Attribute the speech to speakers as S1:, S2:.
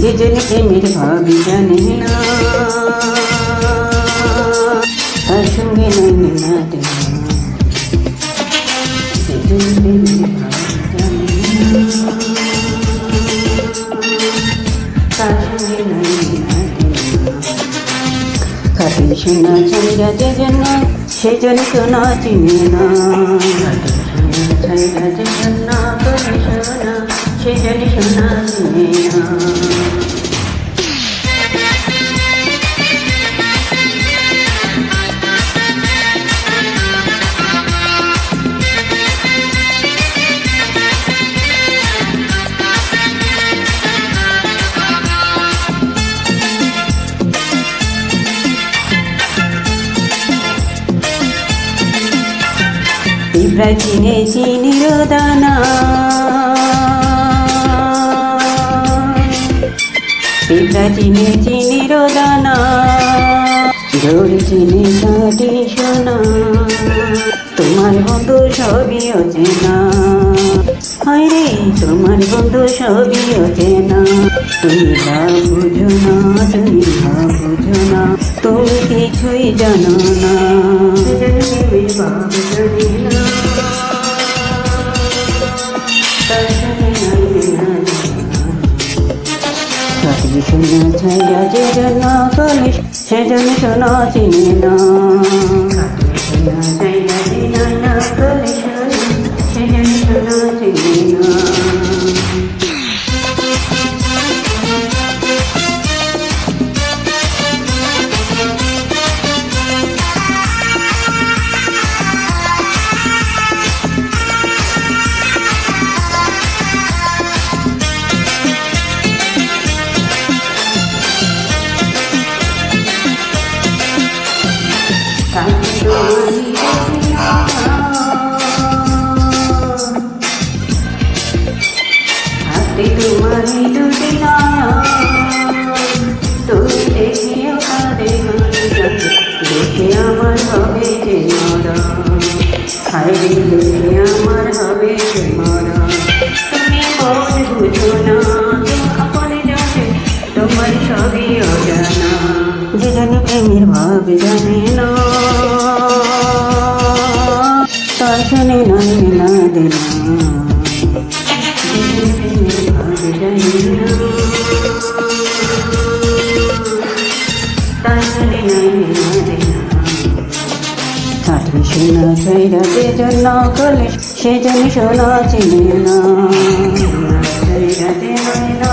S1: যে জন প্রেমের ভাব জানে না, তার সঙ্গে নয় মেলাতে না। যে জন প্রেমের ভাব জানে না, তার সঙ্গে নয় মেলাতে না। খাটি সোনা ছাইরা যে জন্য সেজন সোনা চিনে না, খাটি সোনা ছাইরা যে জন্য করে সোনা সেজন সোনা চিনে না। পিঁপড়া চিনে চিনির দানা, পিঁপড়া চিনে চিনির দানা, ঝড়ি চিনে খাটি সোনা। তোমার বন্ধু সবই অচেনা, হায় রে তোমার বন্ধু সবই অচেনা। তুমি ভাব বুঝো না, তুমি ভাব বুঝো না, তুমি কিছুই জানো না। ভাব জানি না, খাটি সোনা ছাইরা যে জন্য করে সেজন সোনা চিনে না। খাটি সোনা ছাইরা যে জন্য করে সেজন সোনা চিনে না। হাতে তোমারই দুটি নয়ন, তুমি দেখিও কাঁদে দেখে আমার হবে যে মরণ। হায় রে দেখে আমার হবে যে মরণ। তুমি মন বুঝো না, আপনে জানে তোমার সবই অজানা। যে জন প্রেমের ভাব জানে না, তার শুনে নয় মেলা দেনা। ভাব জানে না, তার শুনে নয় মেলা দেনা। খাটি সোনা ছাইরা যে জন্য করলে সেজন সোনা চিনে না, ছাইরা যে নয় না